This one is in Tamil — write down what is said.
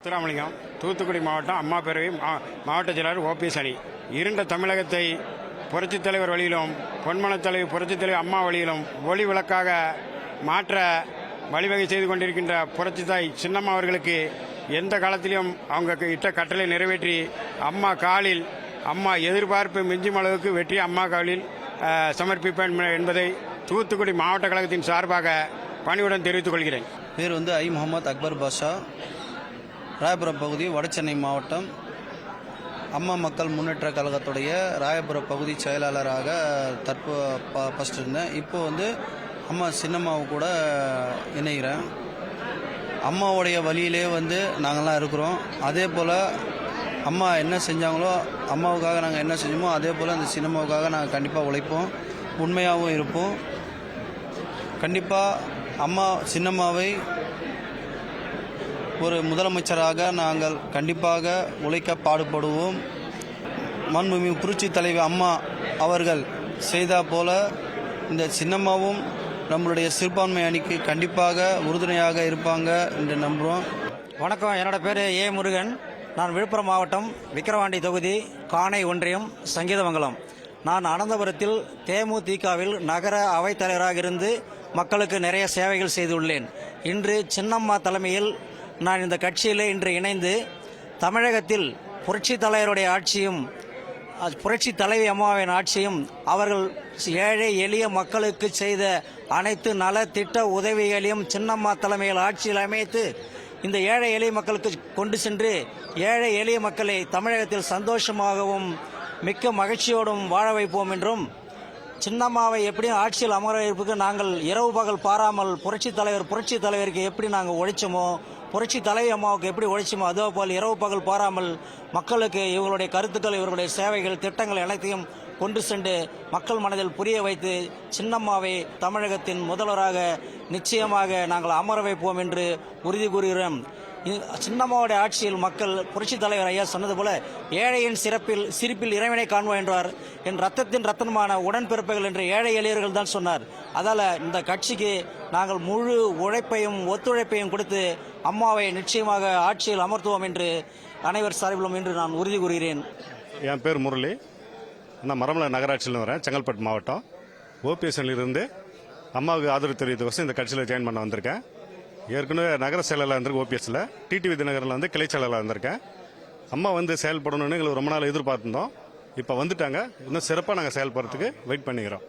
முத்துராமலிங்கம், தூத்துக்குடி மாவட்டம் அம்மா பேரவை மாவட்ட செயலாளர் ஓபிஎஸ் அணி. இருண்ட தமிழகத்தை புரட்சித் தலைவர் வழியிலும் பொன்மனத் தலைவர் புரட்சித் தலைவர் அம்மா வழியிலும் ஒளி விளக்காக மாற்ற வழிவகை செய்து கொண்டிருக்கின்ற புரட்சித்தாய் சின்னம்மா அவர்களுக்கு எந்த காலத்திலும் அவங்க இட்ட கட்டளை நிறைவேற்றி அம்மா காலில் அம்மா எதிர்பார்ப்பு மிஞ்சும் அளவுக்கு வெற்றி அம்மா காலில் சமர்ப்பிப்பேன் என்பதை தூத்துக்குடி மாவட்ட கழகத்தின் சார்பாக பணிவுடன் தெரிவித்துக் கொள்கிறேன். பேர் ஐ முகமது அக்பர் பாஷா, ராயபுரம் பகுதி, வடசென்னை மாவட்டம், அம்மா மக்கள் முன்னேற்ற கழகத்துடைய ராயபுரம் பகுதி செயலாளராக ஃபஸ்ட் இருந்தேன். இப்போ அம்மா சின்னம்மாவை கூட இணைகிறேன். அம்மாவுடைய வழியிலே நாங்கள்லாம் இருக்கிறோம். அதே போல் அம்மா என்ன செஞ்சாங்களோ, அம்மாவுக்காக நாங்கள் என்ன செஞ்சோமோ அதே போல் அந்த சின்னம்மாவுக்காக நாங்கள் கண்டிப்பாக உழைப்போம், உண்மையாகவும் இருப்போம். கண்டிப்பாக அம்மா சின்னம்மாவை ஒரு முதலமைச்சராக நாங்கள் கண்டிப்பாக உழைக்க பாடுபடுவோம். மாண்புமிகு புரட்சி தலைவி அம்மா அவர்கள் செய்தா போல இந்த சின்னம்மாவும் நம்மளுடைய சிறுபான்மை அணிக்கு கண்டிப்பாக உறுதுணையாக இருப்பாங்க என்று நம்புகிறோம். வணக்கம், என்னோட பேர் ஏ முருகன். நான் விழுப்புரம் மாவட்டம் விக்கிரவாண்டி தொகுதி காணை ஒன்றியம் சங்கீதமங்கலம். நான் அனந்தபுரத்தில் தேமுதிகவில் நகர அவைத்தலைவராக இருந்து மக்களுக்கு நிறைய சேவைகள் செய்துள்ளேன். இன்று சின்னம்மா தலைமையில் நான் இந்த கட்சியில் இன்று இணைந்து தமிழகத்தில் புரட்சி தலைவருடைய ஆட்சியும் புரட்சி தலைவி அம்மாவின் ஆட்சியும் அவர்கள் ஏழை எளிய மக்களுக்கு செய்த அனைத்து நல திட்ட உதவிகளையும் சின்னம்மா தலைமையில் ஆட்சியில் அமைத்து இந்த ஏழை எளிய மக்களுக்கு கொண்டு சென்று ஏழை எளிய மக்களை தமிழகத்தில் சந்தோஷமாகவும் மிக்க மகிழ்ச்சியோடும் வாழ வைப்போம் என்றும், சின்னம்மாவை எப்படியும் ஆட்சியில் அமர வைப்பதற்கு நாங்கள் இரவு பகல் பாராமல் புரட்சி தலைவருக்கு எப்படி நாங்கள் உழைச்சோமோ, புரட்சி தலைவி அம்மாவுக்கு எப்படி உழைச்சோமோ அதே போல் இரவு பகல் பாராமல் மக்களுக்கு இவர்களுடைய கருத்துக்கள், இவர்களுடைய சேவைகள், திட்டங்கள் அனைத்தையும் கொண்டு சென்று மக்கள் மனதில் புரிய வைத்து சின்னம்மாவை தமிழகத்தின் முதல்வராக நிச்சயமாக நாங்கள் அமர வைப்போம் என்று உறுதி கூறுகிறோம். சின்னம்மாவுடைய ஆட்சியில் மக்கள் புரட்சி தலைவர் ஐயா சொன்னது போல ஏழையின் சிரிப்பில் இறைவனை காண்போம் என்றார். என் ரத்தத்தின் ரத்தனமான உடன்பிறப்புகள் என்று ஏழை எளியர்கள் தான் சொன்னார். அதால் இந்த கட்சிக்கு நாங்கள் முழு உழைப்பையும் ஒத்துழைப்பையும் கொடுத்து அம்மாவை நிச்சயமாக ஆட்சியில் அமர்த்துவோம் என்று அனைவர் சார்பிலும் என்று நான் உறுதி கூறுகிறேன். என் பேர் முரளி. நான் மரமலை நகராட்சியில் வரேன், செங்கல்பட்டு மாவட்டம். ஓபிஎஸ்லிருந்து அம்மாவுக்கு ஆதரவு தெரிவித்த இந்த கட்சியில் ஜாயின் பண்ண வந்திருக்கேன். ஏற்கனவே நகர செயலாளர் இருந்திருக்கு ஓபிஎஸ்ல, டிடிவி தினகரில் கிளை செயலாளர் இருந்திருக்கேன். அம்மா செயல்படணும்னு எங்களுக்கு ரொம்ப நாள் எதிர்பார்த்திருந்தோம். இப்போ வந்துட்டாங்க. இன்னும் சிறப்பாக நாங்கள் செயல்படுறதுக்கு வெயிட் பண்ணிக்கிறோம்.